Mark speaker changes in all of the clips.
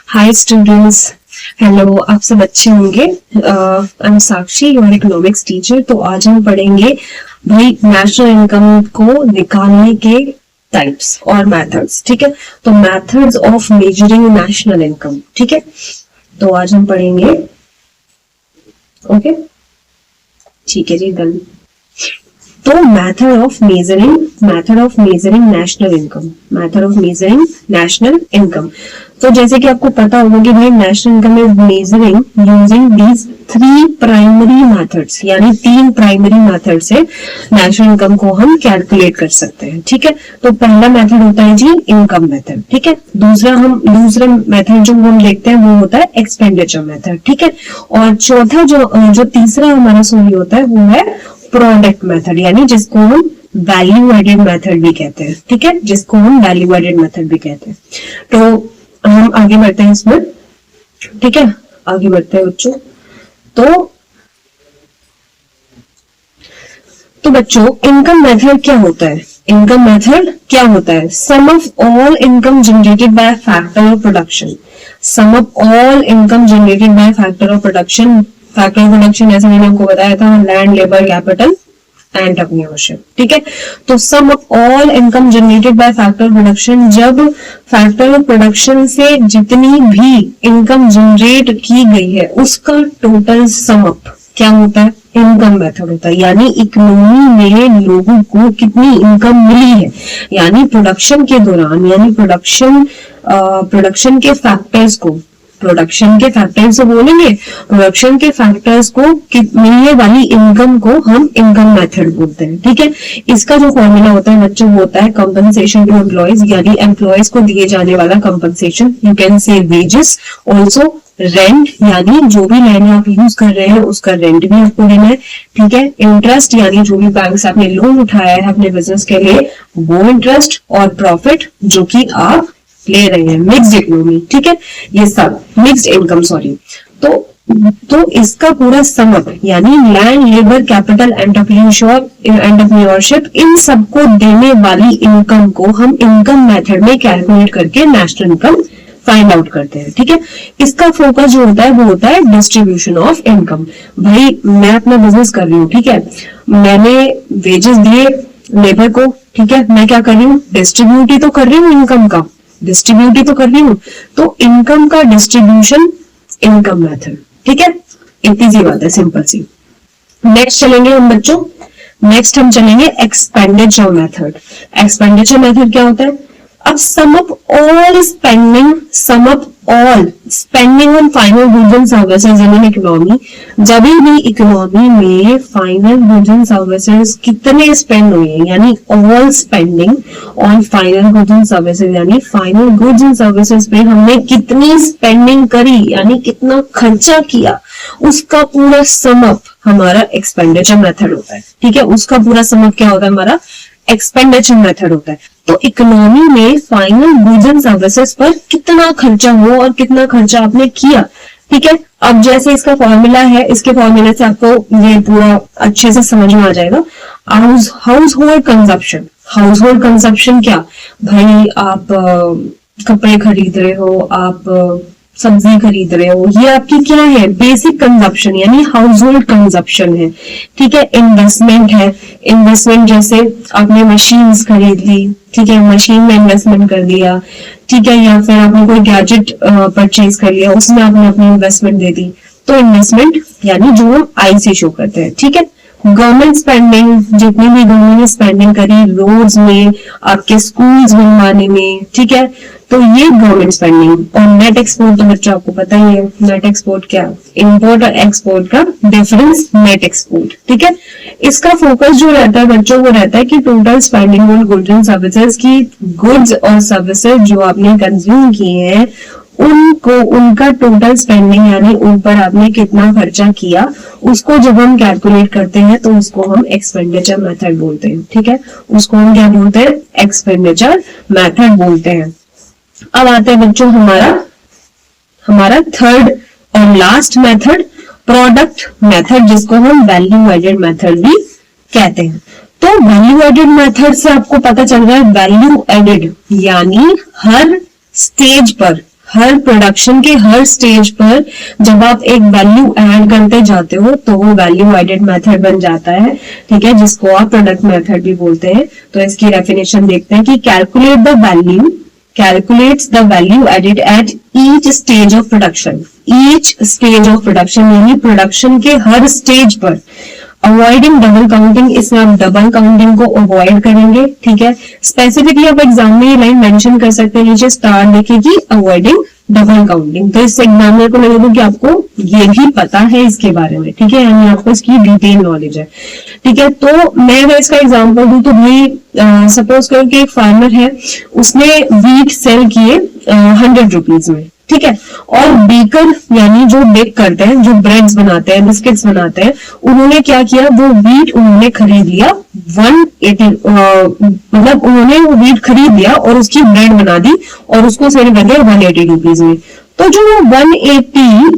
Speaker 1: Hi students, hello. आप सब अच्छे होंगे। I am Sakshi, your economics teacher. तो आज हम पढ़ेंगे भाई नेशनल इनकम को निकालने के टाइप्स और मेथड्स। ठीक है, तो methods of measuring national income. ठीक है, तो आज हम पढ़ेंगे। ओके, ठीक है जी, डन। तो method of measuring national income. तो जैसे कि आपको पता होगा कि भाई national income is measuring using these 3 primary methods, यानी 3 प्राइमरी मेथड से नेशनल इनकम को हम कैलकुलेट कर सकते हैं। ठीक है, तो पहला मेथड होता है जी इनकम मेथड। ठीक है, दूसरा मेथड जो हम देखते हैं वो होता है एक्सपेंडिचर मेथड। ठीक है, और चौथा जो तीसरा हमारा सॉरी होता है वो है प्रोडक्ट मेथड, यानी जिसको हम वैल्यू एडेड मेथड भी कहते हैं। ठीक है, जिसको हम वैल्यू एडेड मेथड भी कहते हैं। तो हम आगे बढ़ते हैं इसमें। ठीक है, आगे बढ़ते हैं बच्चों। तो बच्चों इनकम मेथड क्या होता है? Sum of all income generated by factor of production. Factor of production जैसे मैंने आपको बताया था, लैंड, लेबर, कैपिटल, एंटरप्रेन्योरशिप। ठीक है, तो sum of all income generated by factor of production, जब फैक्टर ऑफ प्रोडक्शन से जितनी भी इनकम जनरेट की गई है उसका टोटल सम अप क्या होता है? इनकम मेथड होता है। यानी इकोनॉमी में लोगों को कितनी इनकम मिली है, यानी प्रोडक्शन के दौरान, यानी प्रोडक्शन के फैक्टर्स बोलेंगे, प्रोडक्शन के फैक्टर्स को मिलने वाली इनकम को हम इनकम मेथड बोलते हैं। ठीक है, इसका जो फॉर्मूला होता है बच्चों वो होता है कंपनसेशन टू एम्प्लॉयज, यानी एम्प्लॉयज को दिए जाने वाला compensation. You can say wages, also rent, यानी जो भी लैंड आप यूज कर रहे हैं उसका रेंट भी आपको देना है। ठीक है, इंटरेस्ट, यानी जो भी बैंक से आपने लोन उठाया है अपने बिजनेस के लिए वो इंटरेस्ट, और प्रॉफिट जो कि आप ले रहे हैं, मिक्स्ड इकोनॉमी। ठीक है, ये सब मिक्स्ड इनकम, सॉरी। तो इसका पूरा सम अप, यानी लैंड, लेबर, कैपिटल, एंटरप्रेन्योरशिप, इन सबको देने वाली इनकम को हम इनकम मेथड में कैलकुलेट करके नेशनल इनकम फाइंड आउट करते हैं। ठीक है, इसका फोकस जो होता है वो होता है डिस्ट्रीब्यूशन ऑफ इनकम। भाई मैं अपना बिजनेस कर रही हूँ, ठीक है, मैंने वेजेस दिए लेबर को, ठीक है, मैं क्या कर रही हूँ? डिस्ट्रीब्यूट ही तो कर रही हूँ इनकम का, तो इनकम का डिस्ट्रीब्यूशन इनकम मेथड। ठीक है, इतनी सी बात है, सिंपल सी। नेक्स्ट चलेंगे हम बच्चों, हम चलेंगे एक्सपेंडिचर मेथड क्या होता है? अब sum of all spending on final goods and services in an economy, जब भी इकोनॉमी में फाइनल गुड्स एंड सर्विसेज कितने स्पेंड हुए, यानी all spending on final goods and services, यानी फाइनल गुड्स एंड सर्विसेज पे हमने कितनी स्पेंडिंग करी, यानी कितना खर्चा किया, उसका पूरा सम अप हमारा एक्सपेंडिचर मेथड होता है। ठीक है, उसका पूरा सम अप क्या होता है? हमारा एक्सपेंडिचर मेथड होता है। तो इकोनॉमी में फाइनल गुड्स एंड सर्विसेज पर कितना खर्चा हुआ और कितना खर्चा आपने किया। ठीक है, अब जैसे इसका फॉर्मूला है, इसके फॉर्मूले से आपको ये पूरा अच्छे से समझ में आ जाएगा। हाउस होल्ड कंजप्शन क्या भाई? आप कपड़े खरीद रहे हो, आप सब्जी खरीद रहे हो, ये आपकी क्या है? बेसिक कंजप्शन, यानी हाउस होल्ड कंजप्शन है। ठीक है, इन्वेस्टमेंट है, इन्वेस्टमेंट जैसे आपने मशीन्स खरीद ली, ठीक है, मशीन में इन्वेस्टमेंट कर दिया, ठीक है, या फिर आपने कोई गैजेट परचेज कर लिया, उसमें आपने अपनी इन्वेस्टमेंट दे दी, तो इन्वेस्टमेंट यानी जो हम आई से शो करते हैं। ठीक है, गवर्नमेंट स्पेंडिंग, जितनी भी गवर्नमेंट ने स्पेंडिंग करी रोड्स में, आपके स्कूल्स बनवाने में, ठीक है, तो ये गवर्नमेंट स्पेंडिंग। और नेट एक्सपोर्ट तो बच्चों आपको पता ही है, नेट एक्सपोर्ट क्या, इंपोर्ट और एक्सपोर्ट का डिफरेंस, नेट एक्सपोर्ट। ठीक है, इसका फोकस जो रहता है बच्चों वो रहता है कि total spending on goods and services की, गुड्स और सर्विसेज जो आपने कंज्यूम किए हैं उनको, उनका टोटल स्पेंडिंग, यानी उन पर आपने कितना खर्चा किया, उसको जब हम कैलकुलेट करते हैं तो उसको हम एक्सपेंडिचर मेथड बोलते हैं। ठीक है, उसको हम क्या बोलते हैं? एक्सपेंडिचर मेथड बोलते हैं। अब आते हैं बच्चों हमारा थर्ड और लास्ट मेथड, प्रोडक्ट मेथड, जिसको हम वैल्यू एडेड मेथड भी कहते हैं। तो वैल्यू एडेड मेथड से आपको पता चल रहा है, वैल्यू एडेड यानी हर स्टेज पर, हर प्रोडक्शन के हर स्टेज पर जब आप एक वैल्यू ऐड करते जाते हो तो वो वैल्यू एडेड मेथड बन जाता है, ठीक है, जिसको आप प्रोडक्ट मेथड भी बोलते हैं। तो इसकी डेफिनेशन देखते हैं कि calculate the value, calculates the value added at each stage of production, each stage of production यानी प्रोडक्शन के हर स्टेज पर। अवॉइडिंग डबल काउंटिंग, इसमें आप डबल काउंटिंग को अवॉइड करेंगे, ठीक है। स्पेसिफिकली आप एग्जाम में ये लाइन मेंशन कर सकते हैं, नीचे स्टार लिखेगी अवॉइडिंग डबल काउंटिंग। तो इस एग्जामिनर को लगेगा कि आपको ये भी पता है इसके बारे में, ठीक है, यानी आपको इसकी डिटेल नॉलेज है, ठीक है। तो मैं अगर इसका एग्जाम्पल दूं तो भाई सपोज करो कि एक फार्मर है, उसने वीट सेल किए 100 रुपीज में, ठीक है, और बेकर यानी जो बेक करते हैं, जो ब्रेड्स बनाते हैं, बिस्किट्स बनाते हैं, उन्होंने क्या किया, वो वीट उन्होंने खरीद लिया 180, मतलब उन्होंने वो वीट खरीद लिया और उसकी ब्रेड बना दी और उसको सेल कर दिया 180 रुपीज में। तो जो 180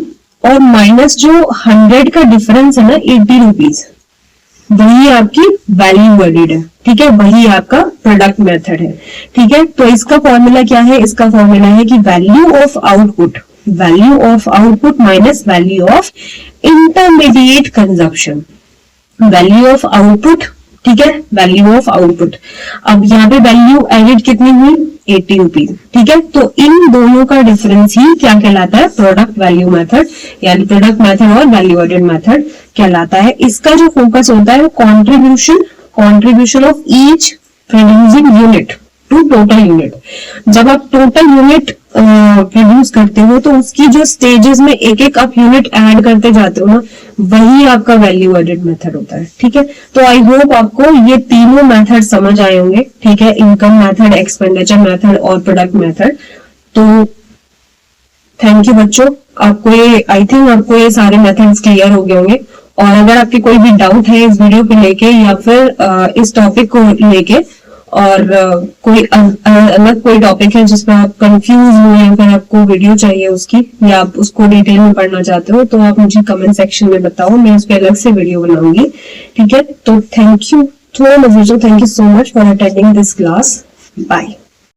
Speaker 1: और माइनस जो 100 का डिफरेंस है ना 80 रुपीज, वही आपकी वैल्यू एडेड है, ठीक है, वही आपका प्रोडक्ट मेथड है, ठीक है। तो इसका फॉर्मूला क्या है, इसका फॉर्मूला है कि value of output, value of output minus value of intermediate consumption, value of output, ठीक है, वैल्यू ऑफ आउटपुट। अब यहाँ पे वैल्यू एडेड कितनी हुई 80 रुपीज, ठीक है। तो इन दोनों का डिफरेंस ही क्या कहलाता है, प्रोडक्ट वैल्यू मेथड, यानी प्रोडक्ट मेथड और वैल्यू एडेड मेथड कहलाता है। इसका जो फोकस होता है वो contribution of each producing unit to total unit. जब आप टोटल यूनिट प्रोड्यूस करते हो तो उसकी जो स्टेजेस में एक एक आप यूनिट ऐड करते जाते हो ना, वही आपका वैल्यू एडेड मेथड होता है, ठीक है। तो आई होप आपको ये तीनों मेथड समझ आए होंगे, ठीक है, इनकम मेथड, एक्सपेंडिचर मेथड और प्रोडक्ट मेथड। तो थैंक यू बच्चों, आपको ये आई थिंक आपको ये सारे मेथड्स क्लियर हो गए होंगे। और अगर आपके कोई भी डाउट है इस वीडियो को लेके या फिर इस टॉपिक को लेके और कोई अलग कोई टॉपिक है जिसमें आप कंफ्यूज हो या फिर आपको वीडियो चाहिए उसकी, या आप उसको डिटेल में पढ़ना चाहते हो, तो आप मुझे कमेंट सेक्शन में बताओ, मैं उस पर अलग से वीडियो बनाऊंगी, ठीक है। तो thank you so much, thank you so much for attending this class, bye.